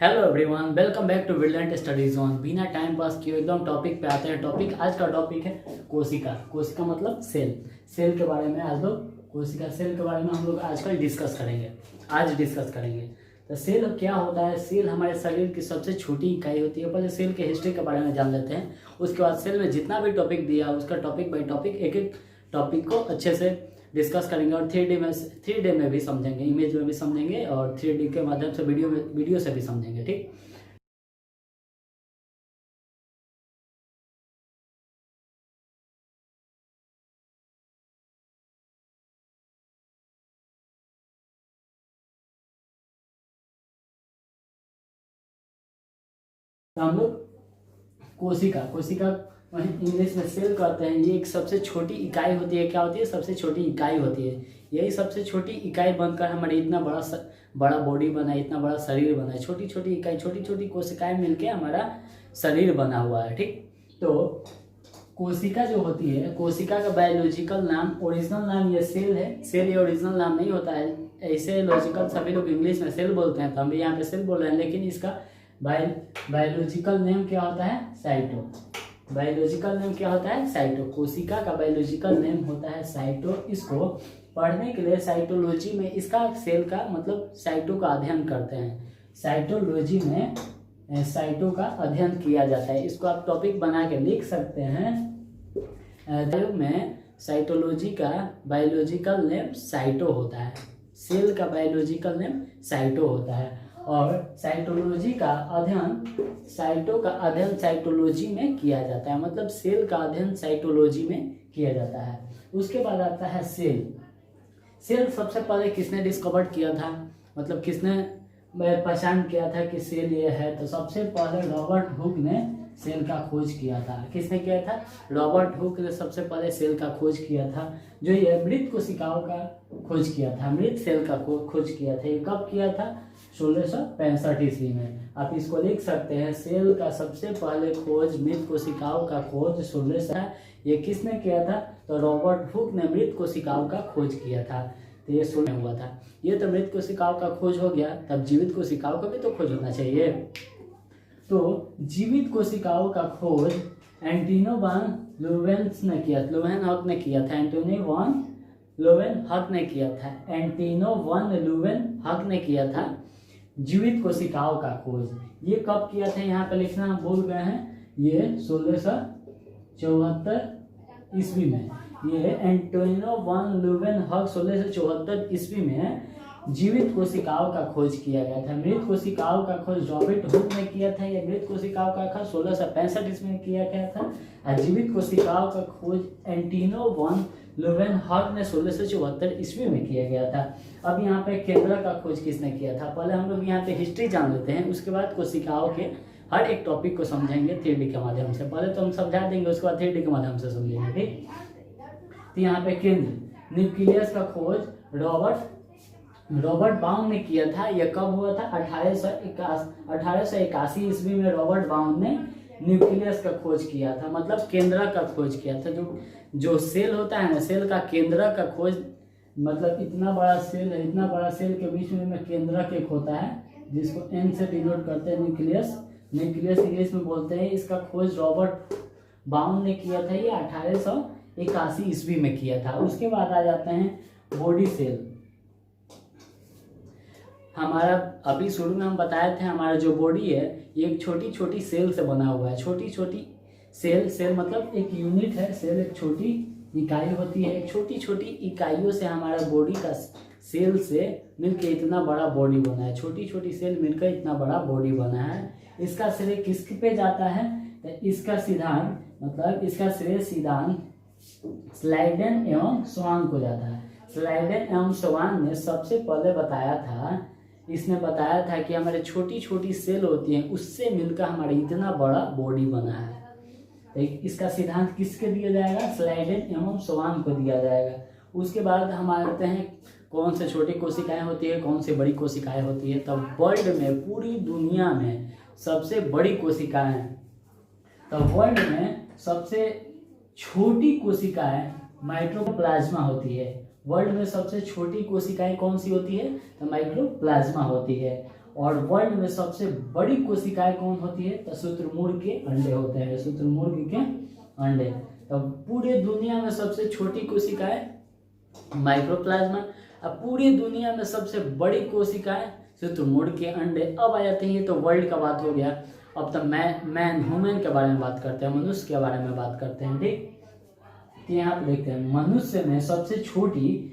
Hello everyone, welcome back to Vidland study zone. बिना time pass किए एकदम topic पे आते हैं। आज का टॉपिक है कोशिका। कोशिका मतलब सेल के बारे में आज लोग कोशिका सेल के बारे में हम लोग आजकल डिस्कस करेंगे। तो सेल क्या होता है? सेल हमारे शरीर की सबसे छोटी इकाई होती है। पहले सेल के हिस्ट्री के बारे में जान लेते हैं, उसके बाद सेल में जितना भी टॉपिक दिया उसका टॉपिक बाई टॉपिक एक एक टॉपिक को अच्छे से डिस्कस करेंगे और थ्री डी में भी समझेंगे, इमेज में भी समझेंगे और 3D के माध्यम से वीडियो से भी समझेंगे। ठीक, तो हम लोग कोशिका इंग्लिश में सेल कहते हैं। ये एक सबसे छोटी इकाई होती है। क्या होती है? सबसे छोटी इकाई होती है। यही सबसे छोटी इकाई बनकर हमारे इतना बड़ा बॉडी बना है, इतना बड़ा शरीर बना है। छोटी छोटी इकाई, छोटी छोटी कोशिकाएं मिलके हमारा शरीर बना हुआ है। ठीक, तो कोशिका जो होती है, कोशिका का बायोलॉजिकल नाम, ओरिजिनल नाम ये सेल है। सेल ये ओरिजिनल नाम नहीं होता है। ऐसे लॉजिकल सभी लोग इंग्लिश में सेल बोलते हैं, तो हम भी यहाँ पे सेल बोल रहे हैं, लेकिन इसका बायोलॉजिकल नेम क्या होता है? साइटो। बायोलॉजिकल नेम क्या होता है? साइटो। कोशिका का बायोलॉजिकल नेम होता है साइटो। इसको पढ़ने के लिए साइटोलॉजी में इसका सेल का मतलब साइटो का अध्ययन करते हैं। साइटोलॉजी में साइटो का अध्ययन किया जाता है। इसको आप टॉपिक बना के लिख सकते हैं। में साइटोलॉजी का बायोलॉजिकल नेम साइटो होता है। सेल का बायोलॉजिकल नेम साइटो होता है और साइटोलॉजी का अध्ययन साइटोलॉजी में किया जाता है। मतलब सेल का अध्ययन साइटोलॉजी में किया जाता है। उसके बाद आता है सेल सबसे पहले किसने डिस्कवर किया था? मतलब किसने पहचान किया था कि सेल ये है? तो सबसे पहले रॉबर्ट हुक ने सेल का खोज किया था। किसने किया था? रॉबर्ट हुक ने सबसे पहले सेल का खोज किया था। जो ये मृत कोशिकाओं का खोज किया था, मृत सेल का खोज किया था। ये कब किया था? 1665 ईस्वी में। आप इसको लिख सकते हैं, सेल का सबसे पहले खोज, मृत कोशिकाओं का खोज 1600। ये किसने किया था? तो रॉबर्ट हुक ने मृत कोशिकाओं का खोज किया था। तो ये 16 में हुआ था। ये तो मृत कोशिकाओं का खोज हो गया, तब जीवित कोशिकाओं का भी तो खोज होना चाहिए। तो जीवित कोशिकाओं का खोज एंटोनी वान लुवेन्स ने किया, लुवेनहॉक ने किया था। एंटोनी वान लुवेनहॉक ने किया था। एंटोनी वान लुवेनहॉक ने किया था जीवित कोशिकाओं का खोज। ये कब किया था? यहाँ पे लिखना हम भूल गए हैं। ये 1674 ईस्वी में। ये एंटोनी वान लुवेनहॉक 1674 ईस्वी में जीवित कोशिकाओं का खोज किया गया था। मृत कोशिकाओं का खोज रॉबर्ट हुक ने किया था। यह मृत कोशिकाओं का खोज 1665 ईस्वी में किया गया था और जीवित कोशिकाओं का खोज एंटोनी वान लुवेनहॉक ने 1674 ईस्वी में किया गया था। अब यहाँ पे केंद्र का खोज किसने किया था? पहले हम लोग यहाँ पे हिस्ट्री जान लेते हैं, उसके बाद कोशिकाओं के हर एक टॉपिक को समझेंगे 3D के माध्यम से। पहले तो हम समझा देंगे, उसके बाद 3D के माध्यम से समझेंगे। ठीक, तो यहाँ पे केंद्र न्यूक्लियस का खोज रॉबर्ट बाउन ने किया था। यह कब हुआ था? 1881 ईस्वी में रॉबर्ट बाउन ने न्यूक्लियस का खोज किया था। मतलब केंद्र का खोज किया था। जो सेल होता है ना, सेल का केंद्र का खोज, मतलब इतना बड़ा सेल है, इतना बड़ा सेल के बीच में केंद्रक एक होता है जिसको एन से डिनोट करते हैं, न्यूक्लियस इंग्लिश में बोलते हैं। इसका खोज रॉबर्ट बाउन ने किया था। ये 1881 ईस्वी में किया था। उसके बाद आ जाते हैं बॉडी सेल। हमारा अभी शुरू में हम बताए थे, हमारा जो बॉडी है ये एक छोटी छोटी सेल से बना हुआ है। छोटी छोटी सेल मतलब एक यूनिट है। सेल एक छोटी इकाई होती है। एक छोटी छोटी इकाइयों से हमारा बॉडी का सेल से मिलकर इतना बड़ा बॉडी बना है। छोटी छोटी सेल मिलकर इतना बड़ा बॉडी बना है। इसका श्रेय किस पे जाता है? तो इसका सिद्धांत मतलब इसका श्रेय सिद्धांत स्लाइडेन एवं स्वान को जाता है। स्लाइडेन एवं स्वान ने सबसे पहले बताया था, इसने बताया था कि हमारे छोटी छोटी सेल होती हैं, उससे मिलकर हमारे इतना बड़ा बॉडी बना है। तो इसका सिद्धांत किसके दिया जाएगा? स्लाइडेन एवं स्वान को दिया जाएगा। उसके बाद हम आते हैं कौन से छोटी कोशिकाएं होती है, कौन से बड़ी कोशिकाएं होती है। तब वर्ल्ड में, पूरी दुनिया में सबसे बड़ी कोशिकाएं, तब वर्ल्ड में सबसे छोटी कोशिकाएं माइक्रोप्लाज्मा होती है। वर्ल्ड में सबसे छोटी कोशिकाएं कौन सी होती है? तो माइक्रोप्लाज्मा होती है। और वर्ल्ड में सबसे बड़ी कोशिकाएं कौन होती है? तो शुतुरमुर्ग के अंडे होते हैं, शुतुरमुर्ग के अंडे। तो पूरे दुनिया में सबसे छोटी कोशिकाएं माइक्रोप्लाज्मा, अब पूरी दुनिया में सबसे बड़ी कोशिकाएं शुतुरमुर्ग के अंडे। अब आ जाते हैं, ये तो वर्ल्ड का बात हो गया। अब तो मैन ह्यूमन के बारे में बात करते हैं, मनुष्य के बारे में बात करते हैं। ठीक, तो यहाँ पे देखते हैं मनुष्य में सबसे छोटी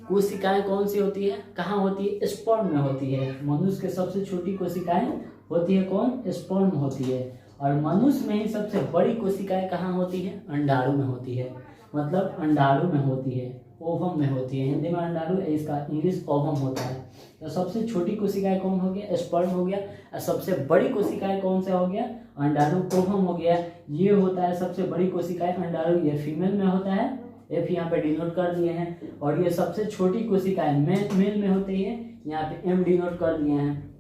कोशिकाएं कौन सी होती है, कहाँ होती है? स्पर्म में होती है। मनुष्य के सबसे छोटी कोशिकाएं होती है कौन? स्पर्म होती है। और मनुष्य में ही सबसे बड़ी कोशिकाएं कहाँ होती है? अंडाणु में होती है, मतलब अंडाणु में होती है, ओवम में होती है। हिंदी में अंडाणु, इसका इंग्लिश ओवम होता है। तो सबसे छोटी कोशिकाएं कौन हो गया? स्पर्म हो गया। और सबसे बड़ी कोशिकाएं कौन सा हो गया? अंडाणु, ओवम हो गया। ये होता है सबसे बड़ी कोशिकाएं अंडाणु, ये फीमेल में होता है, एफ यहाँ पे डिनोट कर दिए हैं। और ये सबसे छोटी कोशिकाएं मेल में होती है, यहाँ पे एम डिनोट कर दिए हैं।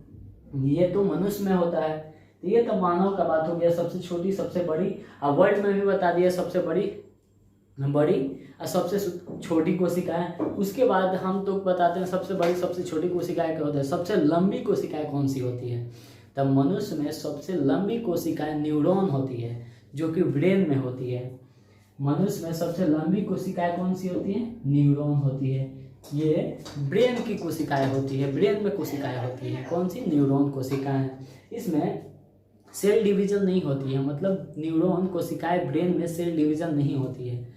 ये तो मनुष्य में होता है। तो ये तो मानव का बात हो गया, सबसे छोटी सबसे बड़ी। और वर्ल्ड में भी बता दिया सबसे बड़ी और सबसे छोटी कोशिकाएं। उसके बाद हम तो बताते हैं सबसे बड़ी सबसे छोटी कोशिकाएं क्या होती है। सबसे लंबी कोशिकाएं कौन सी होती है? तब मनुष्य में सबसे लंबी कोशिकाएं न्यूरॉन होती है, जो कि ब्रेन में होती है। मनुष्य में सबसे लंबी कोशिकाएं कौन सी होती है? न्यूरॉन होती है। ये ब्रेन की कोशिकाएं होती है, ब्रेन में कोशिकाएं होती है, कौन सी? न्यूरॉन कोशिकाएं। इसमें सेल डिवीजन नहीं होती है, मतलब न्यूरॉन कोशिकाएं ब्रेन में सेल डिवीजन नहीं होती है।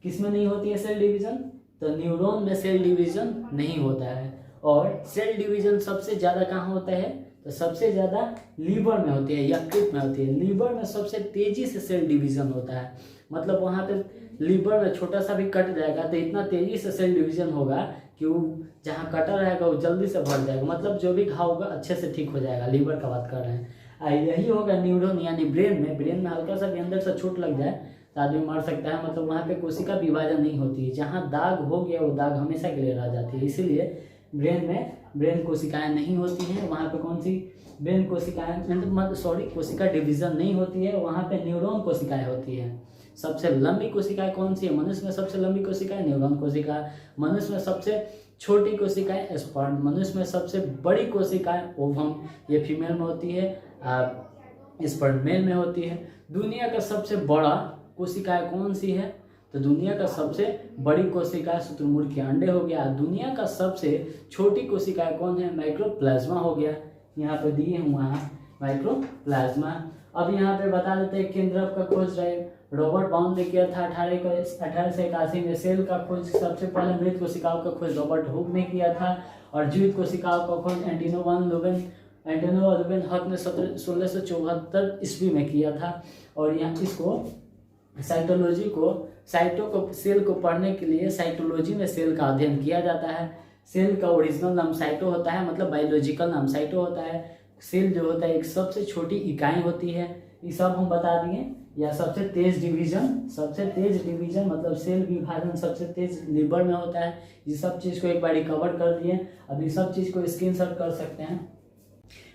किसमें नहीं होती है सेल डिवीजन? तो न्यूरॉन में सेल डिवीजन नहीं होता है। और सेल डिवीजन सबसे ज़्यादा कहाँ होता है? तो सबसे ज़्यादा लीवर में होती है, यकृत में होती है। लीवर में सबसे तेजी से सेल डिवीजन होता है, मतलब वहाँ पे लीवर में छोटा सा भी कट जाएगा तो इतना तेजी से सेल डिवीजन होगा कि वो जहाँ कटा रहेगा वो जल्दी से भर जाएगा, मतलब जो भी घाव होगा अच्छे से ठीक हो जाएगा। लीवर का बात कर रहे हैं। यही होगा न्यूरॉन यानी ब्रेन में हल्का सा भी अंदर से चोट लग जाए तो आदमी मर सकता है, मतलब वहाँ पे कोशिका विभाजन नहीं होती है। जहाँ दाग हो गया वो दाग हमेशा के लिए रह जाती है। इसीलिए ब्रेन कोशिकाएं नहीं होती हैं वहाँ पे। कौन सी? ब्रेन कोशिकाएं, कोशिका डिवीजन नहीं होती है, वहाँ पे न्यूरॉन कोशिकाएं होती है। सबसे लंबी कोशिकाएं कौन सी है? मनुष्य में सबसे लंबी कोशिकाएं न्यूरॉन कोशिका। मनुष्य में सबसे छोटी कोशिकाएं स्पर्म। मनुष्य में सबसे बड़ी कोशिकाएं ओवम, ये फीमेल में होती है, स्पर्म मेल में होती है। दुनिया का सबसे बड़ा कोशिकाएं कौन सी है? तो दुनिया का सबसे बड़ी कोशिका शुतुरमुर्ग के अंडे हो गया। दुनिया का सबसे छोटी कोशिकाएं कौन है? माइक्रोप्लाज्मा हो गया। यहाँ पे दिए हुआ है माइक्रोप्लाज्मा। अब यहाँ पे बता देते हैं केंद्रक का खोज रॉबर्ट बाउन ने किया था 1881 में। सेल का खोज सबसे पहले मृत कोशिकाओं का खोज रॉबर्ट हुक ने किया था। और जीवित कोशिकाओं का खोज एंटोनो लुबेन हक ने 1674 ईस्वी में किया था। और यहाँ इसको सेल को पढ़ने के लिए साइटोलॉजी में सेल का अध्ययन किया जाता है। सेल का ओरिजिनल नाम साइटो होता है, मतलब बायोलॉजिकल नाम साइटो होता है। सेल जो होता है एक सबसे छोटी इकाई होती है, ये सब हम बता दिए। या सबसे तेज डिवीजन मतलब सेल विभाजन सबसे तेज लीवर में होता है। ये सब चीज़ को एक बार रिकवर कर दिए। अभी सब चीज़ को स्क्रीनशॉट कर सकते हैं।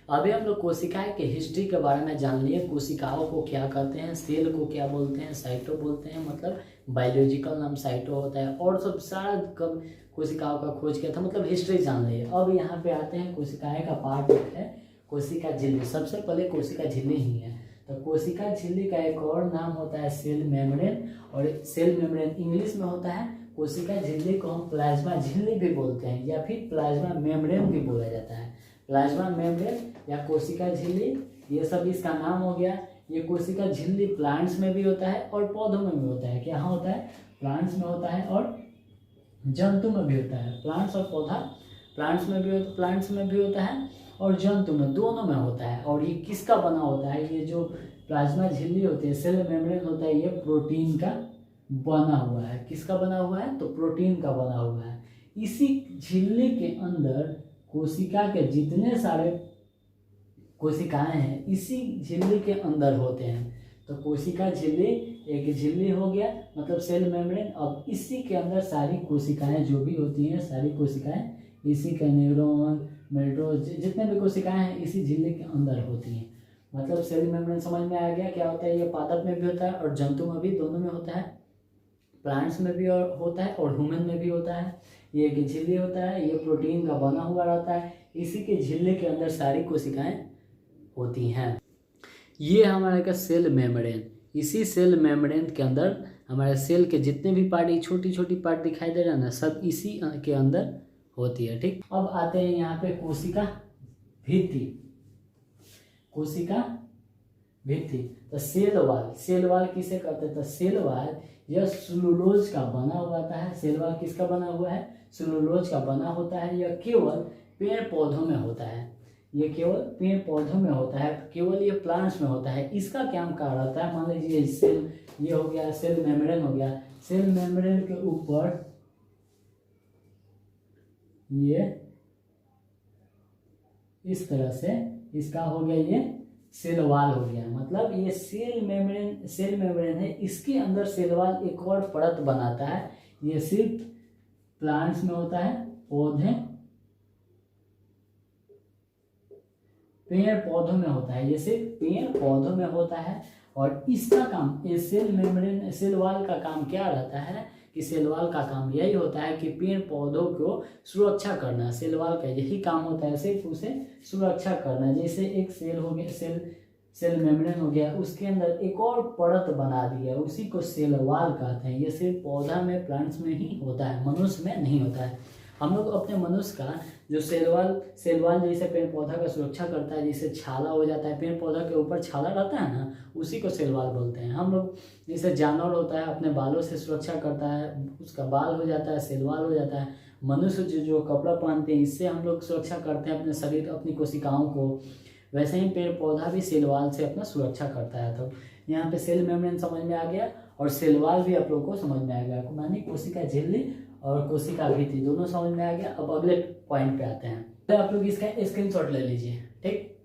अभी हम लोग कोशिकाएं के हिस्ट्री के बारे में जान लिए। कोशिकाओं को क्या कहते हैं, सेल को क्या बोलते हैं, साइटो बोलते हैं, मतलब बायोलॉजिकल नाम साइटो होता है। और सब सारा कब कोशिकाओं का खोज किया था, मतलब हिस्ट्री जान लिए। अब यहाँ पे आते हैं कोशिकाएं का पार्ट एक है कोशिका झिल्ली। सबसे पहले कोशिका झिल्ली ही है। तो कोशिका झिल्ली का एक और नाम होता है सेल मेम्ब्रेन। और सेल मेम्ब्रेन इंग्लिश में होता है। कोशिका झिल्ली को हम प्लाज्मा झिल्ली भी बोलते हैं या फिर प्लाज्मा मेम्ब्रेन भी बोला जाता है। प्लाज्मा मेम्ब्रेन या कोशिका झिल्ली, ये सब इसका नाम हो गया। ये कोशिका झिल्ली प्लांट्स में भी होता है और पौधों में भी होता है। क्या होता है? प्लांट्स में होता है और जंतु में भी होता है। प्लांट्स और पौधा प्लांट्स में भी होता है और जंतु में, दोनों में होता है। और ये किसका बना होता है? ये जो प्लाज्मा झिल्ली होती है, सेल मेम्ब्रेन होता है, ये प्रोटीन का बना हुआ है। किसका बना हुआ है? तो प्रोटीन का बना हुआ है। इसी झिल्ली के अंदर कोशिका के जितने सारे कोशिकाएं हैं इसी झिल्ली के अंदर होते हैं। तो कोशिका झिल्ली एक झिल्ली हो गया, मतलब सेल मेम्ब्रेन। अब इसी के अंदर सारी कोशिकाएं जो भी होती हैं, सारी कोशिकाएं इसी के न्यूरॉन जितने भी कोशिकाएं हैं इसी झिल्ली के अंदर होती हैं। मतलब सेल मेम्ब्रेन समझ में आ गया क्या होता है? ये पादप में भी होता है और जंतु में भी, दोनों में होता है। प्लांट्स में भी होता है और ह्यूमन में भी होता है। ये एक झिल्ली होता है, ये प्रोटीन का बना हुआ रहता है। इसी के झिल्ली के अंदर सारी कोशिकाएं होती हैं। ये हमारे का सेल मेम्ब्रेन, इसी सेल मेम्ब्रेन के अंदर हमारे सेल के जितने भी पार्ट, छोटी छोटी पार्ट दिखाई दे रहा है ना, सब इसी के अंदर होती है। ठीक, अब आते हैं यहाँ पे कोशिका भित्ति। कोशिका भित्ति, तो सेल वाल, सेल वाल किसे कहते हैं? तो सेल वाल यह सेलुलोज का बना हुआ आता है। सेल वाल किसका बना हुआ है? सेलुलोज का बना होता है। यह केवल पेड़ पौधों में होता है, ये केवल पेड़ पौधों में होता है, केवल ये प्लांट्स में होता है। इसका क्या काम रहता है? मान लीजिए सेल, ये हो गया सेल मेम्ब्रेन हो गया, सेल मेम्ब्रेन के ऊपर ये इस तरह से इसका हो गया, ये सेल वाल हो गया। मतलब ये सेल मेम्ब्रेन है, इसके अंदर सेल वाल एक और परत बनाता है। ये सिर्फ प्लांट्स में होता है, पौधे पेड़ पौधों में होता है, ये सिर्फ पेड़ पौधों में होता है। और इसका काम, ये सेल मेम्ब्रेन, सेल वाल का काम क्या रहता है कि सेल वाल का काम यही होता है कि पेड़ पौधों को सुरक्षा करना। सेल वाल का यही काम होता है, सिर्फ उसे सुरक्षा करना। जैसे एक सेल हो गया, सेल मेम्ब्रेन हो गया, उसके अंदर एक और परत बना दी है, उसी को सेल वाल कहते हैं। ये सिर्फ पौधा में, प्लांट्स में ही होता है, मनुष्य में नहीं होता है। हम लोग अपने मनुष्य का जो सेल वाल जैसे पेड़ पौधा का सुरक्षा करता है, जैसे छाला हो जाता है, पेड़ पौधा के ऊपर छाला रहता है ना, उसी को सेल वाल बोलते हैं। हम लोग जैसे जानवर होता है अपने बालों से सुरक्षा करता है, उसका बाल हो जाता है, सेल वाल हो जाता है। मनुष्य जो कपड़ा पहनते हैं, इससे हम लोग सुरक्षा करते हैं अपने शरीर, अपनी कोशिकाओं को। वैसे ही पेड़ पौधा भी सेल वाल से अपना सुरक्षा करता है। तो यहाँ पे सेल मेम्ब्रेन समझ में आ गया और सेल वाल भी आप लोग को समझ में आ गया, मानी कोशिका झिल्ली और कोशिका भित्ति दोनों समझ में आ गया। अब अगले पॉइंट पे आते हैं, तो आप लोग इसका स्क्रीनशॉट ले लीजिए। ठीक,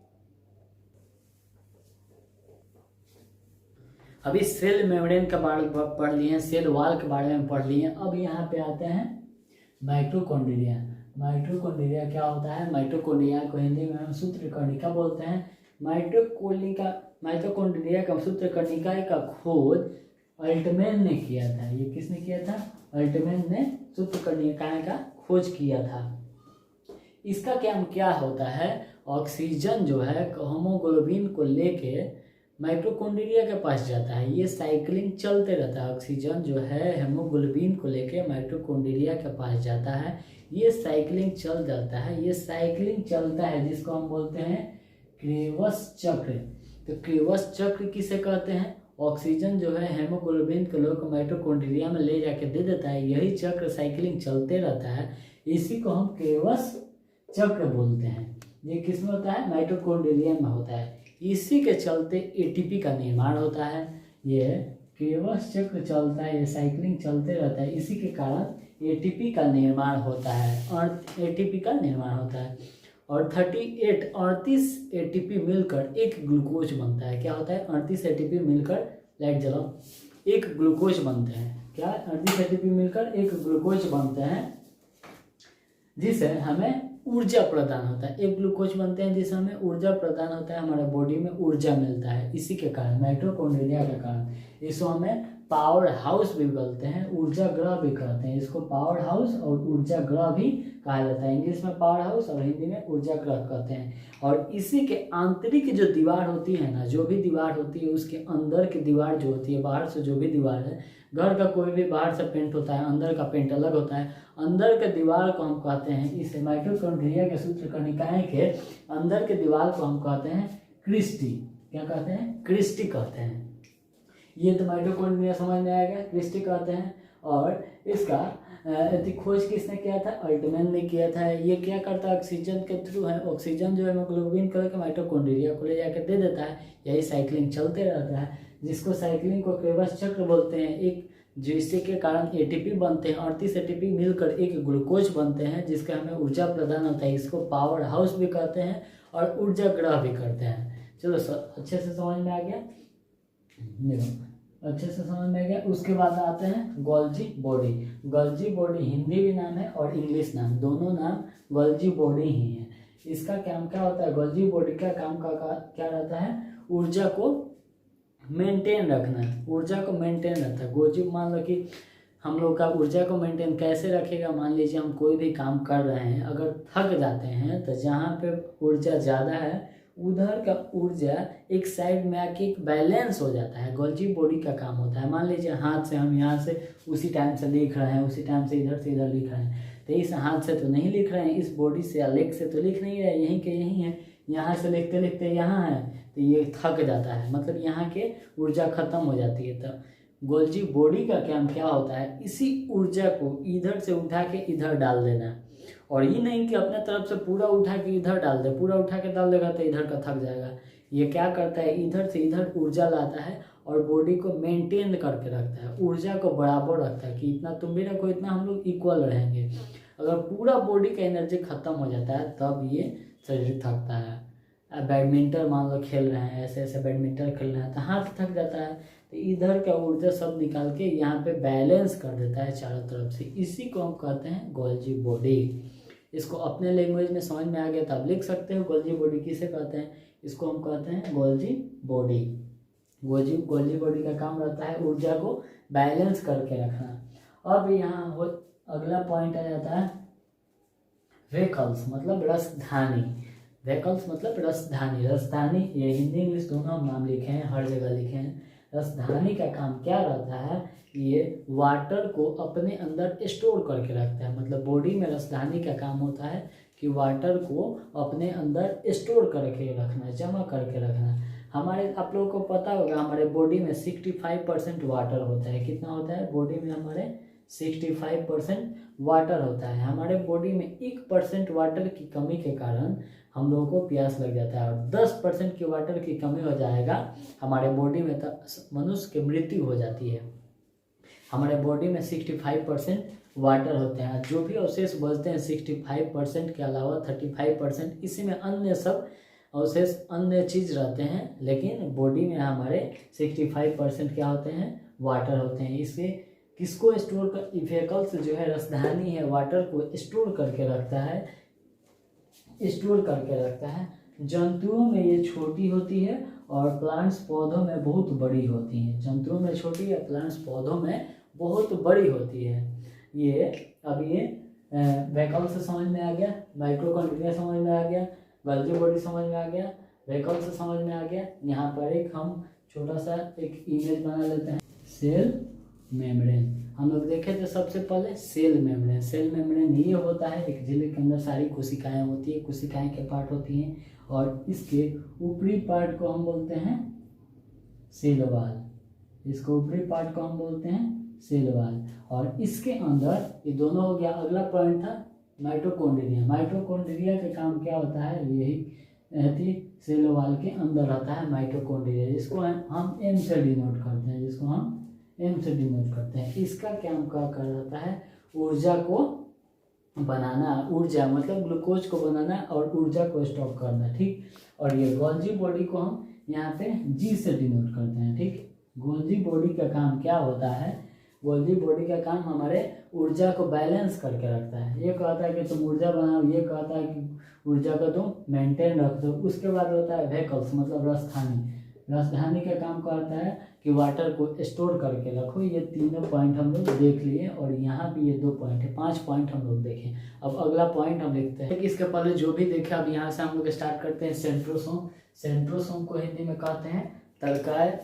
अभी सेल मेम्ब्रेन का बारे में पढ़ लिए, सेल वाल के बारे में पढ़ लिए। अब यहाँ पे आते हैं माइटोकॉन्ड्रिया। माइटोकॉन्ड्रिया क्या होता है? माइटोकॉन्ड्रिया को हिंदी में हम सूत्रकर्णिका बोलते हैं। माइटोकॉन्ड्रिया का सूत्रकर्णिका का खोज अल्टमैन ने किया था। ये किसने किया था? अल्टमैन ने सूत्रकर्णिका का खोज किया था। इसका क्या होता है? ऑक्सीजन जो है हीमोग्लोबिन को लेके माइटोकॉन्ड्रिया के पास जाता है, ये साइकिलिंग चलते रहता है। ऑक्सीजन जो है हीमोग्लोबिन को लेके माइटोकॉन्ड्रिया के पास जाता है, ये साइकिलिंग चल जाता है, ये साइकिलिंग चलता है जिसको हम बोलते हैं क्रेवस चक्र। तो क्रेवस चक्र किसे कहते हैं? ऑक्सीजन जो है हीमोग्लोबिन को लोग माइटोकॉन्ड्रिया में ले जाके दे देता है, यही चक्र साइकिलिंग चलते रहता है, इसी को हम क्रेवस चक्र बोलते हैं। ये किसमें होता है? माइटोकॉन्ड्रिया में होता है। इसी के चलते एटीपी का निर्माण होता है। ये क्रेवस चक्र चलता है, ये साइकिलिंग चलते रहता है, इसी के कारण एटीपी का निर्माण होता है और एटीपी का निर्माण होता है। और 38 एटीपी मिलकर एक ग्लूकोज बनता है। क्या होता है? 38 एटीपी मिलकर, लाइट जलाओ, एक ग्लूकोज बनते हैं। क्या? 38 एटीपी मिलकर एक ग्लूकोज बनते हैं, जिससे हमें ऊर्जा प्रदान होता है। एक ग्लूकोज बनते हैं जिससे हमें ऊर्जा प्रदान होता है, हमारे बॉडी में ऊर्जा मिलता है। इसी के कारण, माइटोकॉन्ड्रिया के कारण इसको हमें पावर हाउस भी बोलते हैं, ऊर्जा ग्रह भी कहते हैं। इसको पावर हाउस और ऊर्जा ग्रह भी कहा जाता है। इंग्लिश में पावर हाउस और हिंदी में ऊर्जा ग्रह कहते हैं। और इसी के आंतरिक जो दीवार होती है ना, जो भी दीवार होती है, उसके अंदर की दीवार जो होती है, बाहर से जो भी दीवार है, घर का कोई भी बाहर से पेंट होता है, अंदर का पेंट अलग होता है। अंदर के दीवार को हम कहते हैं, इस माइटोकॉन्ड्रिया के सूत्रकर्णिकाएं के अंदर के दीवार को हम कहते हैं क्रिस्टी। क्या कहते हैं? क्रिस्टी कहते हैं। ये तो माइटोकॉन्ड्रिया समझ में आएगा, क्रिस्टी कहते हैं। और इसका खोज किसने किया था? अल्टमैन ने किया था। ये क्या करता है? ऑक्सीजन के थ्रू है, ऑक्सीजन जो है हीमोग्लोबिन को लेकर माइटोकॉन्ड्रिया को ले जाकर दे देता है, यही साइकिलिंग चलते रहता है, जिसको साइकिलिंग को क्रेवस चक्र बोलते हैं। एक जिससे के कारण एटीपी बनते हैं, 38 एटीपी मिलकर एक ग्लूकोज बनते हैं, जिसका हमें ऊर्जा प्रदान होता है। इसको पावर हाउस भी कहते हैं और ऊर्जा ग्रह भी करते हैं। चलो अच्छे से समझ में आ गया, अच्छे से समझ में आ गया। उसके बाद आते हैं Golgi body. Golgi body Hindi भी नाम है और इंग्लिश नाम, दोनों नाम गोल्जी बॉडी ही है। इसका काम क्या होता है? गोल्जी बॉडी का काम क्या रहता है? ऊर्जा को मेंटेन रखना, ऊर्जा को मेंटेन रहता है। गोल्जी, मान लो कि हम लोग का ऊर्जा को मेंटेन कैसे रखेगा। मान लीजिए हम कोई भी काम कर रहे हैं, अगर थक जाते हैं तो जहाँ पे ऊर्जा ज़्यादा है उधर का ऊर्जा एक साइड में आके एक बैलेंस हो जाता है। गोल्जी बॉडी का काम होता है। मान लीजिए हाथ से हम यहाँ से उसी टाइम से लिख रहे हैं, उसी टाइम से इधर लिख रहे हैं, तो इस हाथ से तो नहीं लिख रहे हैं, इस बॉडी से या लेग से तो लिख नहीं रहे, यहीं के यहीं है। यहाँ से लिखते लिखते यहाँ है तो ये थक जाता है, मतलब यहाँ के ऊर्जा खत्म हो जाती है। तो गोल्जी बॉडी का काम क्या होता है, इसी ऊर्जा को इधर से उठा के इधर डाल देना है। और ये नहीं कि अपने तरफ से पूरा उठा के इधर डाल दे, पूरा उठा के डाल देगा तो इधर का थक जाएगा। ये क्या करता है, इधर से इधर ऊर्जा लाता है और बॉडी को मेंटेन करके रखता है, ऊर्जा को बराबर रखता है कि इतना तुम भी रखो, इतना हम लोग इक्वल रहेंगे। अगर पूरा बॉडी का एनर्जी खत्म हो जाता है तब ये शरीर थकता है। बैडमिंटन मान लो खेल रहे हैं, ऐसे ऐसे बैडमिंटन खेल रहे हैं तो हाथ थक जाता है, तो इधर का ऊर्जा सब निकाल के यहाँ पे बैलेंस कर देता है चारों तरफ से। इसी को हम कहते हैं गोल्जी बॉडी। इसको अपने लैंग्वेज में समझ में आ गया तो आप लिख सकते हो गोल्जी बॉडी किसे कहते हैं। इसको हम कहते हैं गोल्जी बॉडी। गोल्जी बॉडी का काम रहता है ऊर्जा को बैलेंस करके रखना। अब यहाँ अगला पॉइंट आ जाता है व्हीकल्स, मतलब रसधानी। व्हीकल्स मतलब रसधानी। रसधानी ये हिंदी इंग्लिश दोनों हम नाम लिखे हैं, हर जगह लिखे हैं। रसधानी का काम क्या रहता है, ये वाटर को अपने अंदर स्टोर करके रखता है। मतलब बॉडी में रसधानी का काम होता है कि वाटर को अपने अंदर स्टोर करके रखना, जमा करके रखना। हमारे आप लोगों को पता होगा हमारे बॉडी में 65% वाटर होता है। कितना होता है बॉडी में हमारे 65% वाटर होता है। हमारे बॉडी में 1% वाटर की कमी के कारण हम लोगों को प्यास लग जाता है, और 10% की वाटर की कमी हो जाएगा हमारे बॉडी में तो मनुष्य की मृत्यु हो जाती है। हमारे बॉडी में 65% वाटर होते हैं, जो भी अवशेष बचते हैं 65% के अलावा 35% इसी में अन्य सब अवशेष अन्य चीज़ रहते हैं, लेकिन बॉडी में हमारे 65% क्या होते हैं, वाटर होते हैं। इससे किसको स्टोर कर, व्हीकल्स जो है रसधानी है वाटर को स्टोर करके रखता है, स्टोर करके रखता है। जंतुओं में ये छोटी होती है और प्लांट्स पौधों में बहुत बड़ी होती हैं। जंतुओं में छोटी है, प्लांट्स पौधों में बहुत बड़ी होती है। ये अब ये व्हीकल्स से समझ में आ गया, माइटोकॉन्ड्रिया समझ में आ गया, गोल्जी बॉडी समझ में आ गया, व्हीकल्स से समझ में आ गया। यहाँ पर एक हम छोटा सा एक इमेज बना लेते हैं, सेल मेम्ब्रेन। हम लोग देखे थे सबसे पहले सेल मेम्ब्रेन। सेल मेम्ब्रेन ये होता है एक झिल्ली के अंदर सारी कोशिकाएं होती है, कोशिकाएं के पार्ट होती हैं, और इसके ऊपरी पार्ट को हम बोलते हैं सेल वॉल। इसको ऊपरी पार्ट को हम बोलते हैं सेल वॉल। और इसके अंदर ये दोनों हो गया। अगला पॉइंट था माइटोकॉन्ड्रिया। माइटोकॉन्ड्रिया का काम क्या होता है, यही सेल वॉल के अंदर रहता है माइटोकॉन्ड्रिया, जिसको हम एम से डिनोट करते हैं, जिसको हम एम से डिनोट करते हैं। इसका काम क्या कर रहता है, ऊर्जा को बनाना, ऊर्जा मतलब ग्लूकोज को बनाना और ऊर्जा को स्टॉक करना, ठीक। और ये गोल्जी बॉडी को हम यहाँ पे जी से डिनोट करते हैं, ठीक। गोल्जी बॉडी का काम क्या होता है, गोल्जी बॉडी का काम हमारे ऊर्जा को बैलेंस करके रखता है। ये कहता है कि तुम ऊर्जा बनाओ, ये कहता है कि ऊर्जा को तुम मेंटेन रख दो। उसके बाद होता है व्हीकल्स मतलब रसधानी। रसधानी का काम करता है कि वाटर को स्टोर करके रखो। ये तीनों पॉइंट हम लोग देख लिए, और यहाँ भी ये 2 पॉइंट है, 5 पॉइंट हम लोग देखें। अब अगला पॉइंट हम लिखते हैं। इसके पहले जो भी देखे अब यहाँ से हम लोग स्टार्ट करते हैं सेंट्रोसोम। सेंट्रोसोम को हिंदी में कहते हैं तलकाय।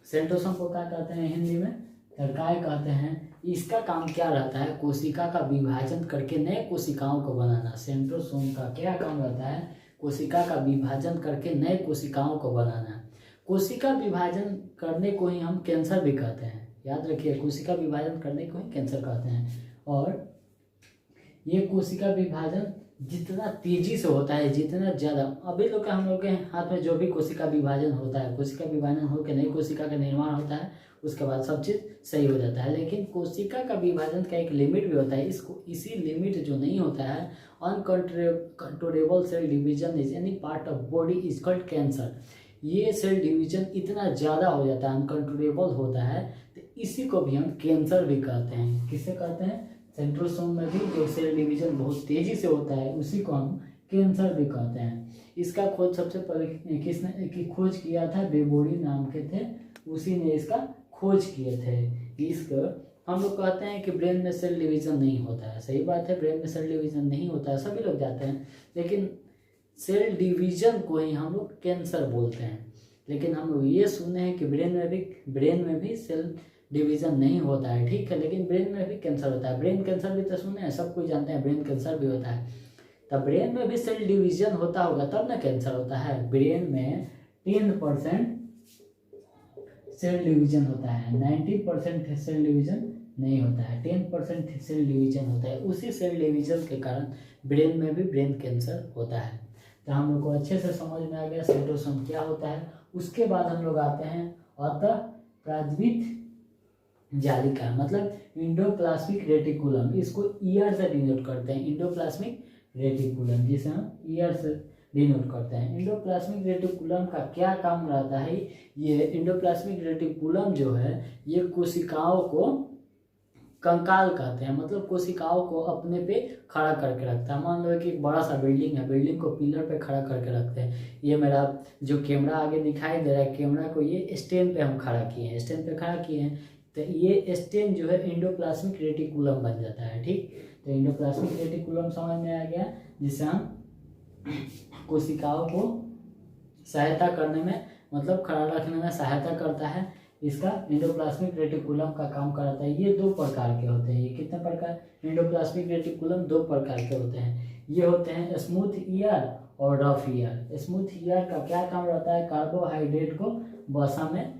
सेंट्रोसोम को क्या कहते हैं हिंदी में, तलकाय कहते हैं। इसका काम क्या रहता है, कोशिका का विभाजन करके नए कोशिकाओं को बनाना। सेंट्रोसोम का क्या काम रहता है, कोशिका का विभाजन करके नए कोशिकाओं को बनाना। कोशिका विभाजन करने को ही हम कैंसर भी कहते हैं, याद रखिए, कोशिका विभाजन करने को ही कैंसर कहते हैं। और ये कोशिका विभाजन जितना तेजी से होता है, जितना ज़्यादा, अभी लोग हम लोग के हाथ में जो भी कोशिका विभाजन होता है, कोशिका विभाजन होकर नई कोशिका का निर्माण होता है, उसके बाद सब चीज़ सही हो जाता है। लेकिन कोशिका का विभाजन का एक लिमिट भी होता है। इसको इसी लिमिट जो नहीं होता है, uncontrollable cell division is any part of body is called cancer. ये सेल डिवीजन इतना ज़्यादा हो जाता है, अनकंट्रोलेबल होता है, तो इसी को भी हम कैंसर भी कहते हैं। किसे कहते हैं, सेंट्रोसोम में भी जो सेल डिवीजन बहुत तेज़ी से होता है उसी को हम कैंसर भी कहते हैं। इसका खोज सबसे पहले किसने खोज किया था, बेबोडी नाम के थे, उसी ने इसका खोज किए थे। इसको हम लोग कहते हैं कि ब्रेन में सेल डिवीज़न नहीं होता है। सही बात है, ब्रेन में सेल डिवीज़न नहीं होता है, सभी लोग जानते हैं, लेकिन सेल डिवीज़न को ही हम लोग कैंसर बोलते हैं। लेकिन हम लोग ये सुने हैं कि ब्रेन में भी सेल डिवीज़न नहीं होता है, ठीक है, लेकिन ब्रेन में भी कैंसर होता है। ब्रेन कैंसर भी तो सुने हैं, सब कोई जानते हैं ब्रेन कैंसर भी होता है। तब ब्रेन में भी सेल डिवीज़न होता होगा तब ना कैंसर होता है। ब्रेन में 10% सेल डिवीज़न होता है, 90% सेल डिवीज़न नहीं होता है, 10% सेल डिवीज़न होता है। उसी सेल डिवीज़न के कारण ब्रेन में भी ब्रेन कैंसर होता है। तो हम लोग को अच्छे से समझ में आ गया साइटोसोम क्या होता है। उसके बाद हम लोग आते हैं अंतःप्राज्वित जालिका, मतलब इंडोप्लाज्मिक रेटिकुलम। इसको ईयर से डिनोट करते हैं, इंडोप्लाज्मिक रेटिकुलम, जिसे हम ईयर से डिनोट करते हैं। इंडोप्लाज्मिक रेटिकुलम का क्या काम रहता है? ये इंडोप्लाज्मिक रेटिकुलम जो है ये कोशिकाओं को कंकाल कहते हैं, मतलब कोशिकाओं को अपने पे खड़ा करके रखता है। मान लो कि एक बड़ा सा बिल्डिंग है, बिल्डिंग को पिलर पे खड़ा करके रखते हैं। ये मेरा जो कैमरा आगे दिखाई दे रहा है, कैमरा को ये स्टैंड पे हम खड़ा किए हैं, स्टैंड पे खड़ा किए हैं, तो ये स्टैंड जो है इंडोप्लाज्मिक रेटिकुलम बन जाता है, ठीक। तो इंडोप्लाज्मिक रेटिकुलम समझ में आ गया, जिससे हम कोशिकाओं को सहायता करने में, मतलब खड़ा रखने में सहायता करता है। इसका इंडोप्लाज्मिक रेटिकुलम का काम करता है। ये 2 प्रकार के होते हैं। ये कितने प्रकार? इंडोप्लाज्मिक रेटिकुलम 2 प्रकार के होते हैं। ये होते हैं स्मूथ ईयर और रफ ईयर। स्मूथ ईयर का क्या काम रहता है? कार्बोहाइड्रेट को वसा में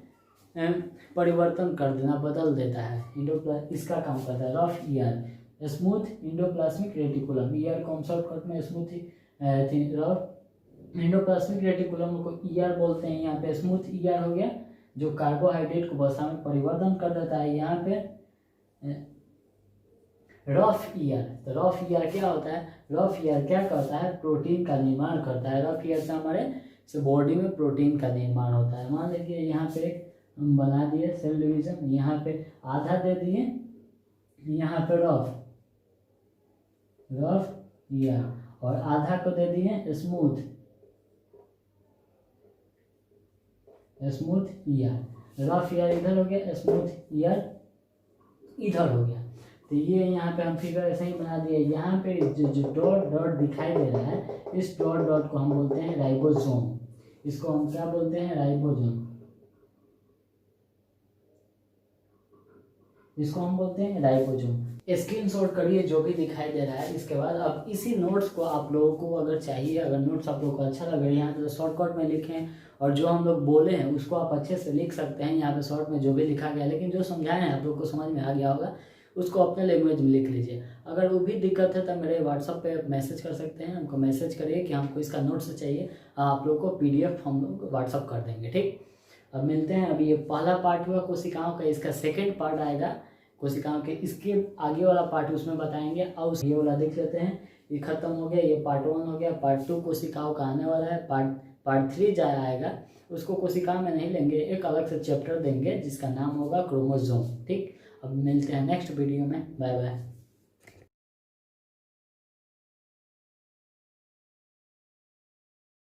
परिवर्तन कर देना, बदल देता है। इसका काम करता है। Rough year smooth endoplasmic reticulum, year को हम शॉर्टकट में स्मूथ रफ इंडोप्लाज्मिक रेटिकुलम को ईयर बोलते हैं। यहाँ पे स्मूथ ईयर हो गया जो कार्बोहाइड्रेट को वसा में परिवर्तन कर देता है। यहाँ पे रफ ईयर, तो रफ ईयर क्या होता है? रफ ईयर क्या करता है? प्रोटीन का निर्माण करता है। रफ ईयर से हमारे बॉडी में प्रोटीन का निर्माण होता है। मान लीजिए यहाँ पे हम बना दिए सेल डिवीजन, यहाँ पे आधा दे दिए, यहाँ पे रफ ईयर, और आधा को दे दिए स्मूथ ईयर। रफ ईयर इधर हो गया, स्मूथ ईयर इधर हो गया। तो ये यहाँ पे हम फिगर ऐसे ही बना दिए। यहाँ पे जो डॉट डॉट दिखाई दे रहा है, इस डॉट डॉट को हम बोलते हैं राइबोसोम। इसको हम क्या बोलते हैं? राइबोसोम। इसको हम बोलते हैं राइबोसोम। स्क्रीनशॉट करिए जो भी दिखाई दे रहा है। इसके बाद अब इसी नोट्स को आप लोगों को अगर चाहिए, अगर नोट्स आप लोगों को अच्छा लगे, यहाँ पे शॉर्टकट में लिखें, और जो हम लोग बोले हैं उसको आप अच्छे से लिख सकते हैं। यहाँ पे शॉर्ट में जो भी लिखा गया, लेकिन जो समझाए हैं आप लोग को समझ में आ गया होगा, उसको अपने लैंग्वेज में लिख लीजिए। अगर वो भी दिक्कत है तो मेरे व्हाट्सअप पे मैसेज कर सकते हैं, हमको मैसेज करिए कि हमको इसका नोट्स चाहिए, आप लोग को PDF हम लोग व्हाट्सअप कर देंगे, ठीक। अब मिलते हैं। अभी ये पहला पार्ट हुआ कोशिकाओं का, इसका सेकेंड पार्ट आएगा कोशिकाओं के, इसके आगे वाला पार्ट उसमें बताएंगे। और ये वाला देख लेते हैं, ये खत्म हो गया, ये पार्ट 1 हो गया। पार्ट 2 कोशिकाओं का आने वाला है। पार्ट 3 जाए आएगा, उसको कोशिका में नहीं लेंगे, एक अलग से चैप्टर देंगे जिसका नाम होगा क्रोमोसोम, ठीक। अब मिलते हैं नेक्स्ट वीडियो में। Bye bye.